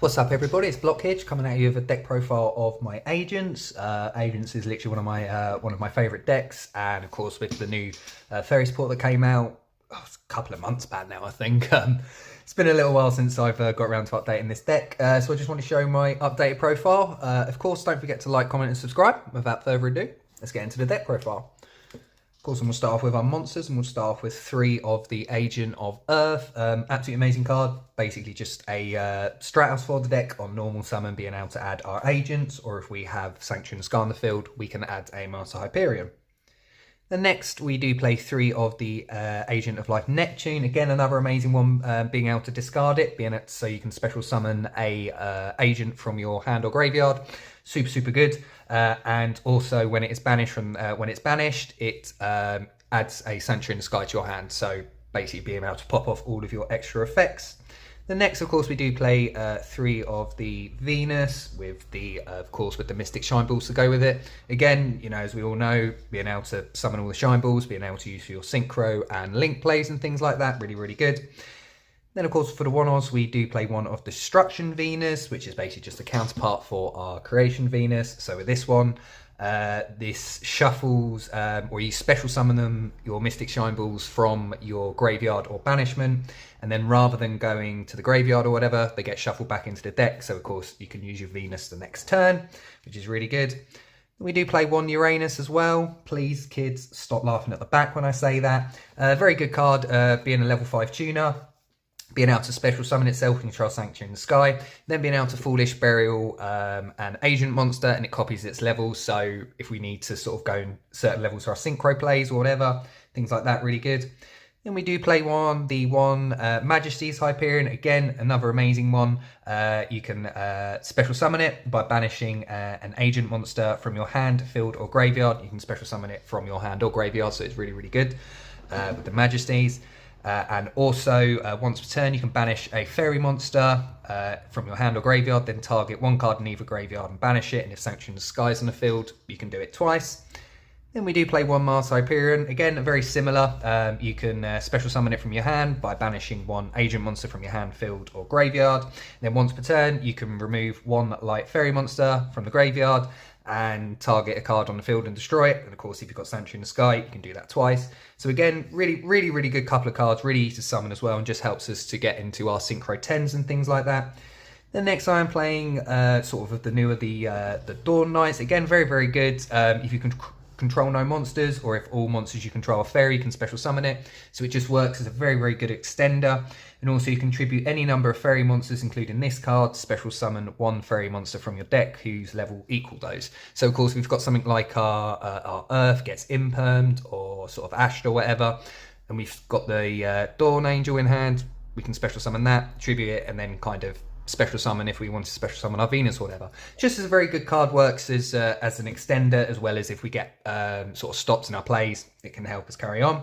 What's up everybody, it's Blockhead coming at you with a deck profile of my Agents. Agents is literally one of my favourite decks, and of course with the new Fairy support that came out it's a couple of months back now I think. It's been a little while since I've got around to updating this deck, so I just want to show my updated profile. Of course don't forget to like, comment and subscribe. Without further ado, let's get into the deck profile. Of course, we'll start off with our monsters, and we'll start off with 3 of the Agent of Earth. Absolutely amazing card. Basically just a Stratos for the deck on normal summon, being able to add our agents, or if we have Sanctuary Sky on the field, we can add a Master Hyperion. Then next, we do play 3 of the Agent of Life Neptune. Again, another amazing one, being able to discard it, so you can special summon a agent from your hand or graveyard. Super good. And also when it is banished it adds a Sanctuary in the Sky to your hand, so basically being able to pop off all of your extra effects. The next, of course, we do play 3 of the Venus with the with the Mystic Shine Balls to go with it. Again, you know, as we all know, being able to summon all the Shine Balls, being able to use for your Synchro and Link plays and things like that, really good. Then, of course, for the one-offs, we do play one of Destruction Venus, which is basically just a counterpart for our Creation Venus. So with this one, this shuffles, or you special summon them, your Mystic Shine Balls from your graveyard or banishment, and then rather than going to the graveyard or whatever, they get shuffled back into the deck. So, of course, you can use your Venus the next turn, which is really good. We do play 1 Uranus as well. Please, kids, stop laughing at the back when I say that. Very good card, being a level 5 tuner. Being able to special summon itself, control Sanctuary in the Sky, then being able to Foolish Burial an agent monster, and it copies its levels. So if we need to sort of go in certain levels for our Synchro plays or whatever, things like that, really good. Then we do play the one Majesty's Hyperion. Again, another amazing one. You can special summon it by banishing an agent monster from your hand, field or graveyard. You can special summon it from your hand or graveyard, so it's really good with the Majesties. And also, once per turn, you can banish a fairy monster from your hand or graveyard, then target 1 card in either graveyard and banish it. And if Sanctuary in the Sky is on the field, you can do it twice. Then we do play 1 Master Hyperion. Again, very similar. You can special summon it from your hand by banishing 1 agent monster from your hand, field or graveyard. And then once per turn, you can remove 1 light fairy monster from the graveyard and target a card on the field and destroy it. And of course, if you've got Sanctuary in the Sky, you can do that twice. So again, really good couple of cards, really easy to summon as well, and just helps us to get into our Synchro 10s and things like that. Then next I am playing sort of the newer, the Dawn Knights. Again, very good. If you can control no monsters, or if all monsters you control are fairy, you can special summon it. So it just works as a very good extender. And also you contribute any number of fairy monsters, including this card, special summon 1 fairy monster from your deck whose level equal those. So of course we've got something like our Earth gets impermed, or sort of ashed or whatever, and we've got the Dawn Angel in hand. We can special summon that, tribute it, and then kind of special summon if we want to special summon our Venus or whatever. Just as a very good card, works as an extender, as well as if we get sort of stops in our plays, it can help us carry on.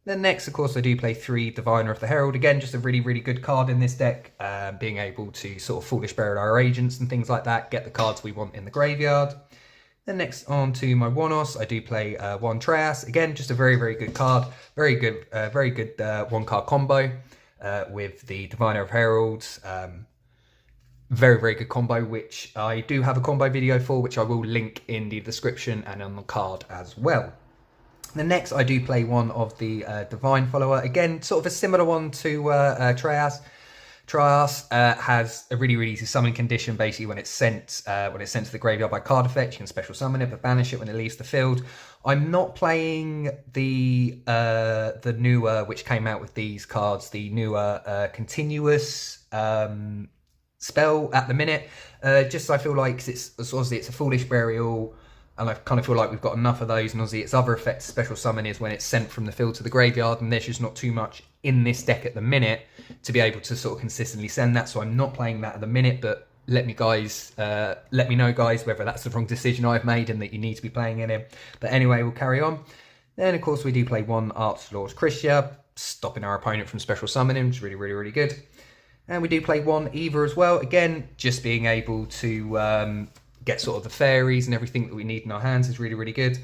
Then next, of course, I do play 3 Diviner of the Herald. Again, just a really good card in this deck, being able to sort of Foolish Burial our agents and things like that, get the cards we want in the graveyard. Then next on to my one-offs, I do play 1 Trias. Again, just a very good card, very good 1-card combo with the Diviner of Heralds. Very good combo, which I do have a combo video for, which I will link in the description and on the card as well. The next, I do play 1 of the Divine Follower. Again, sort of a similar one to Trias. Trias has a really easy summon condition. Basically, when it's sent to the graveyard by card effect, you can special summon it, but banish it when it leaves the field. I'm not playing the newer, which came out with these cards, the newer Continuous spell at the minute. Just I feel like it's a Foolish Burial, and I kind of feel like we've got enough of those. And obviously its other effect, special summon, is when it's sent from the field to the graveyard, and there's just not too much in this deck at the minute to be able to sort of consistently send that. So I'm not playing that at the minute, but let me know, guys, whether that's the wrong decision I've made and that you need to be playing in it. But anyway, we'll carry on. Then, of course, we do play 1 Archlord Christia, stopping our opponent from special summoning, which is really good. And we do play 1 Eva as well. Again, just being able to get sort of the fairies and everything that we need in our hands is really good.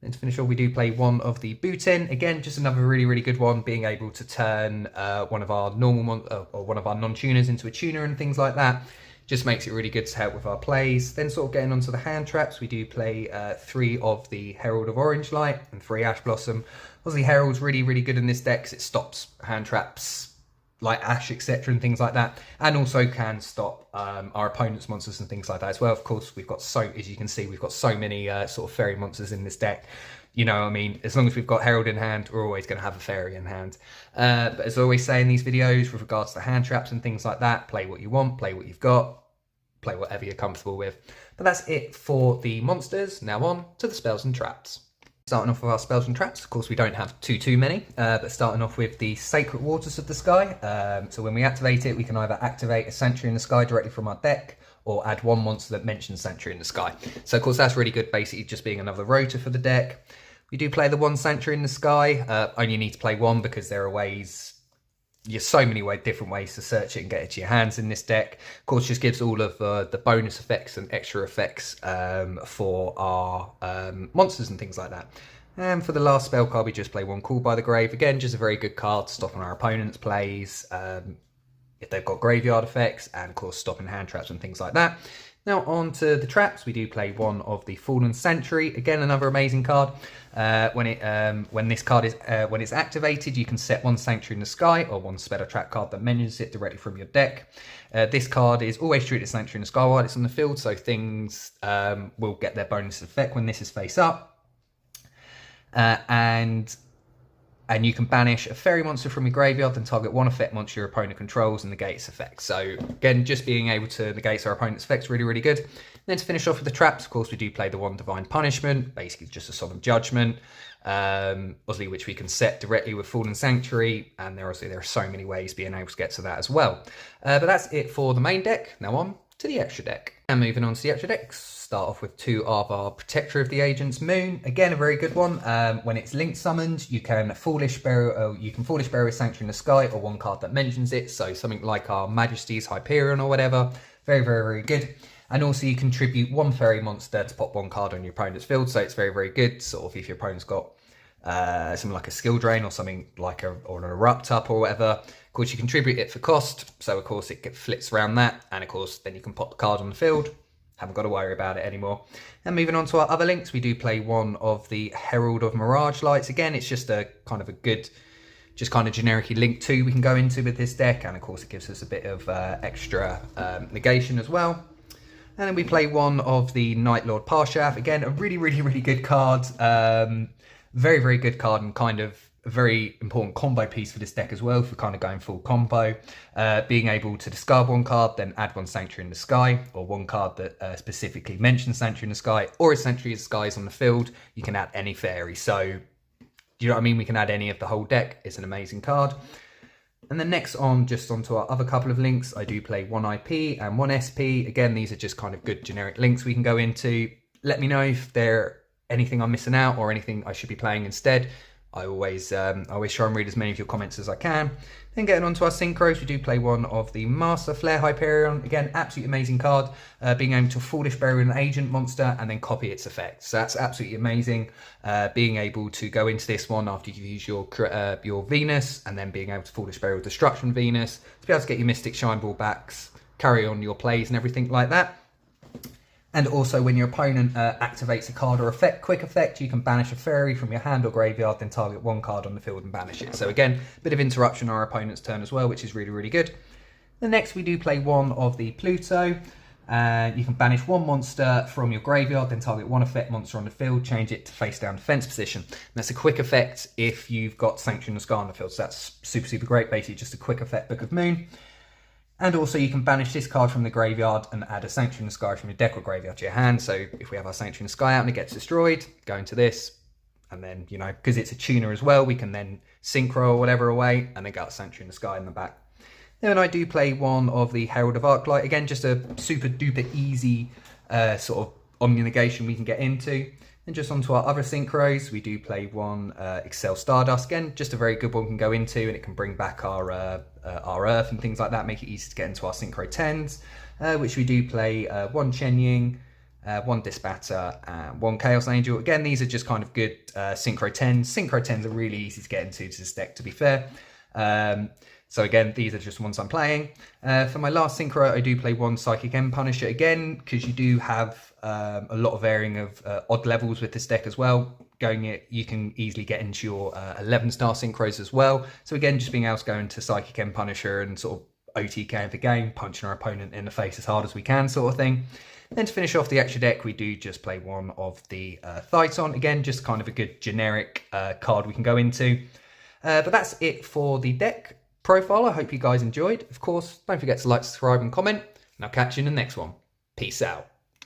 And to finish off, we do play one of the Buten. Again, just another really good one, being able to turn one of our one of our non-tuners into a tuner and things like that. Just makes it really good to help with our plays. Then sort of getting onto the hand traps, we do play 3 of the Herald of Orange Light and 3 Ash Blossom. Obviously, Herald's really good in this deck because it stops hand traps like Ash, etc. and things like that, and also can stop our opponent's monsters and things like that as well. Of course, we've got as you can see, we've got so many sort of fairy monsters in this deck. You know what I mean? As long as we've got Herald in hand, we're always going to have a fairy in hand. But as I always say in these videos, with regards to hand traps and things like that, play what you want, play what you've got, play whatever you're comfortable with. But that's it for the monsters. Now on to the spells and traps. Starting off with our spells and traps, of course we don't have too many, but starting off with the Sacred Waters of the Sky. So when we activate it, we can either activate a Sanctuary in the Sky directly from our deck, or add one monster that mentions Sanctuary in the Sky. So of course that's really good, basically just being another rotor for the deck. We do play the one Sanctuary in the Sky, only need to play one because there are so many different ways to search it and get it to your hands in this deck. Of course, just gives all of the bonus effects and extra effects for our monsters and things like that. And for the last spell card, we just play one Called by the Grave. Again, just a very good card, stopping our opponent's plays if they've got graveyard effects, and of course stopping hand traps and things like that. Now on to the traps, we do play one of the Fallen Sanctuary. Again, another amazing card. When it's activated, you can set one Sanctuary in the Sky or one spell or trap card that mentions it directly from your deck. This card is always treated as Sanctuary in the Sky while it's on the field, so things will get their bonus effect when this is face up. And you can banish a fairy monster from your graveyard, then target one effect monster your opponent controls and negate its effects. So again, just being able to negate our opponent's effects really good. And then to finish off with the traps, of course, we do play the one Divine Punishment, basically just a Solemn Judgment, obviously which we can set directly with Fallen Sanctuary, and there are so many ways being able to get to that as well. But that's it for the main deck. Now on to the extra deck. And moving on to the extra decks, start off with 2 of our Protector of the Agents Moon. Again, a very good one. When it's linked summoned, you can Foolish Burial with Sanctuary in the Sky or one card that mentions it. So something like our Majesty's Hyperion or whatever. Very good. And also you contribute one fairy monster to pop one card on your opponent's field. So it's very good. Sort of if your opponent's got something like a Skill Drain or something like an Erupt Up or whatever. Of course, you contribute it for cost, so of course it flips around that, and of course then you can pop the card on the field. Haven't got to worry about it anymore. And moving on to our other links, we do play one of the Herald of Mirage Lights. Again, it's just a kind of a good, just kind of generically link 2 we can go into with this deck, and of course it gives us a bit of extra negation as well. And then we play one of the Night Lord Parshath. Again, a really good card. Very good card, and kind of a very important combo piece for this deck as well, if we're kind of going full combo. Being able to discard one card, then add one Sanctuary in the Sky, or one card that specifically mentions Sanctuary in the Sky, or if Sanctuary in the Sky is on the field, you can add any fairy. So, you know what I mean? We can add any of the whole deck. It's an amazing card. And then next on, just onto our other couple of links, I do play one IP and one SP. Again, these are just kind of good generic links we can go into. Let me know if there anything I'm missing out or anything I should be playing instead. I always try and read as many of your comments as I can. Then getting on to our synchros, we do play one of the Master Flare Hyperion. Again, absolutely amazing card. Being able to Foolish Burial an agent monster and then copy its effects. So that's absolutely amazing. Being able to go into this one after you use your Venus, and then being able to Foolish Burial Destruction Venus to be able to get your Mystic Shine Ball backs, carry on your plays and everything like that. And also when your opponent activates a card or quick effect, you can banish a fairy from your hand or graveyard, then target one card on the field and banish it. So again, a bit of interruption on our opponent's turn as well, which is really good. Then next we do play one of the Pluto. You can banish one monster from your graveyard, then target one effect monster on the field, change it to face down defense position. And that's a quick effect if you've got Sanctuary in the Sky on the field. So that's super great, basically just a quick effect Book of Moon. And also you can banish this card from the graveyard and add a Sanctuary in the Sky from your deck or graveyard to your hand. So if we have our Sanctuary in the Sky out and it gets destroyed, go into this, and then, you know, because it's a tuner as well, we can then synchro or whatever away, and then get our Sanctuary in the Sky in the back. Then I do play one of the Herald of Arclight. Again, just a super duper easy sort of Omni Negation we can get into. And just onto our other synchros, we do play one Excel Stardust. Again, just a very good one we can go into, and it can bring back our Earth and things like that, make it easy to get into our Synchro 10s, which we do play one Chen Ying, one Disbatter, and one Chaos Angel. Again, these are just kind of good Synchro 10s. Synchro 10s are really easy to get into this deck, to be fair. So again, these are just ones I'm playing. For my last Synchro, I do play one Psychic End Punisher again, because you do have a lot of varying of odd levels with this deck as well. You can easily get into your 11-star Synchros as well. So again, just being able to go into Psychic End Punisher and sort of OTK the game, punching our opponent in the face as hard as we can, sort of thing. Then to finish off the extra deck, we do just play one of the Thyton. Again, just kind of a good generic card we can go into. But that's it for the deck profile. I hope you guys enjoyed. Of course, don't forget to like, subscribe and comment, and I'll catch you in the next one. Peace out.